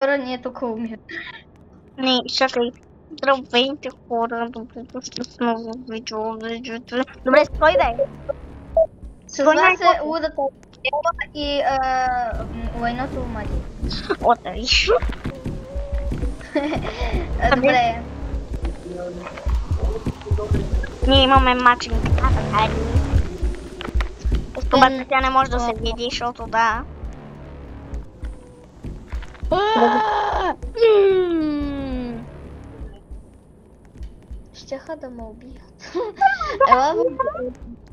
Ние тук умираме. Не, чакай. Здравейте хора, добре дошли с ново видео. Добре, стой дай. С вас е лудата Ела и лайното Мади. Отлично. Добре. Ние имаме матчинг. Обаче тя не може да се види, защото да. Щяха да ме убият. Ела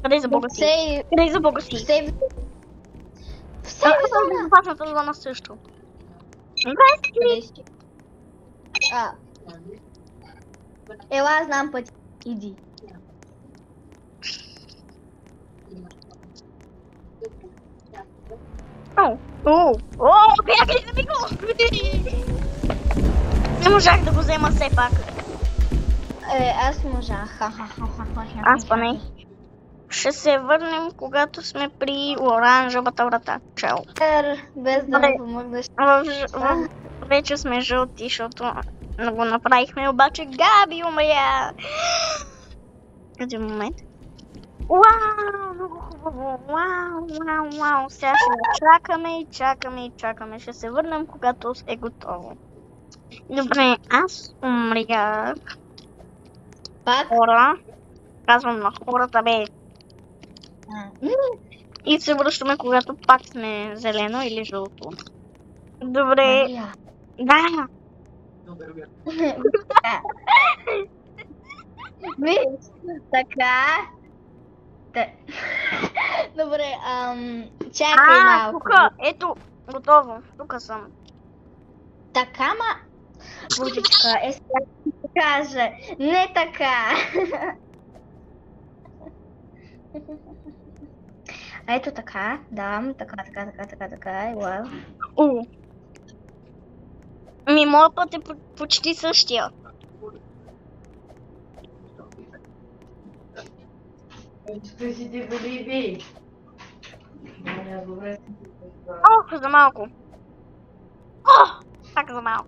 Къде за бога си? Къде за бога си? Сейв. Безопасната зона също. Къде си? Ела, знам пъти. Иди. Бягай за него! Не можах да го взема все пак. Аз можах. Аз поне. Ще се върнем, когато сме при оранжевата врата. Чао. Без да ми помогнеш. Вече сме жълти, защото го направихме, обаче Габи умря. Един момент. Вау, много хубаво. Вау. Сега ще чакаме. Ще се върнем, когато е готово. Добре, аз умрях. Пак? Хора. Казвам на хората, бе. И се връщаме, когато пак сме зелено или жълто. Добре. Да. Виж, така. Добре, чакай малко. Тук, ето, готово. Тук съм. Така, ма... Божичка, сега ще кажа. Не така. Ето така, да, така, вау. Моят път е почти същия. За малко. Пак за малко.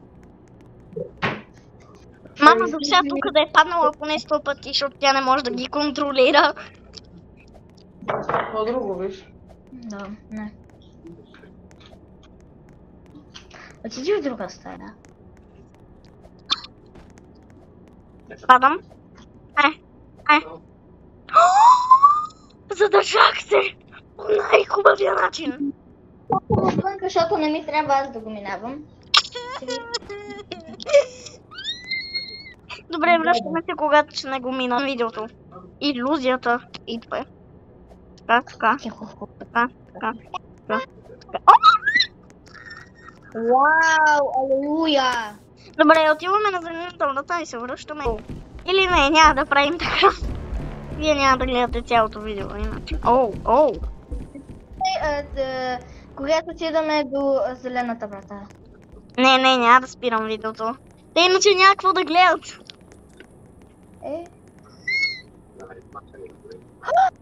Мама до сега тук да е паднала поне 100 пъти, защото тя не може да ги контролира. Това друго, виж. Да, не. Отиди в друга стая. Падам. Задържах се! По най-хубавия начин. Защото не ми трябва аз да го минавам. Добре, връщаме се, когато ще не го мина видеото. Илюзията идва. Така. Вау, алелуя! Добре, отиваме на зелената врата и се връщаме. Или не, няма да правим така. Вие няма да гледате цялото видео, иначе. Когато отидаме до зелената врата. Не, няма да спирам видеото. Те иначе няма какво да гледат.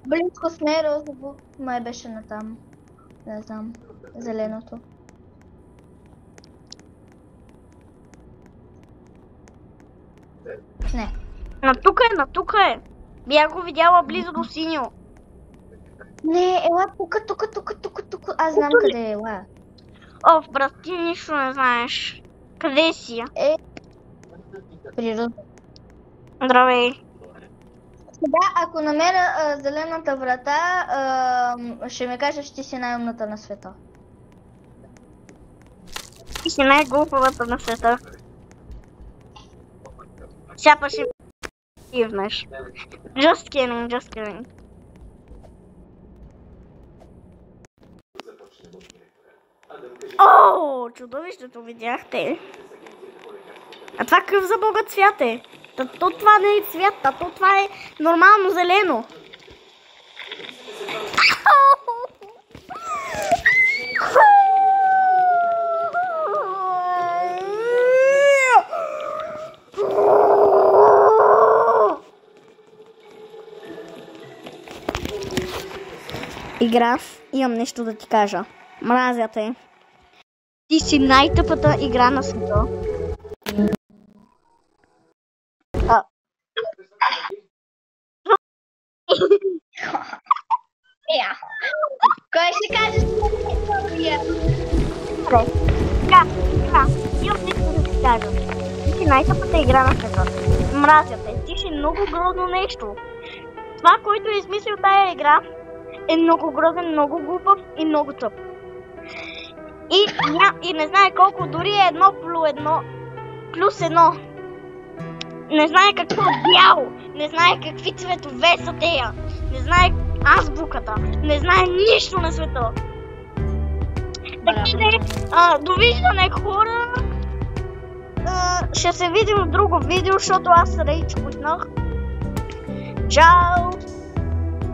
Близко сме, розово. Май беше натам. Не знам. Зеленото. Не. На тук е. Бях го видяла близо до синьо. Не, ела тук. Аз знам къде е, ела. Брат, ти нищо не знаеш. Къде си? Природа. Здравей. Сега, ако намеря зелената врата, ще ми кажеш, че ти си най-умната на света. Ти си най-глупавата на света. Сега ще пивнеш. Just kidding. Чудовището видяхте. А това какъв за бога цвят е? То това не е цвят, то това е нормално зелено. Игра, имам нещо да ти кажа. Мразя те. Ти Ти си най-тъпата игра на света. Кой ще каже? Така, имам нещо да ти кажа. Ти си най-тъпата игра на света. Мразя те, ти си много грозно нещо. Това, което е измислил тая игра, е много грозен, много глупав и много тъп. И не знае колко, дори е 1 плюс 1. Не знае какво е бяло, не знае какви цветове са тея, не знае азбуката, не знае нищо на света. Така че, довиждане хора, ще се видим в друго видео, защото аз рейдж квитнах. Чао!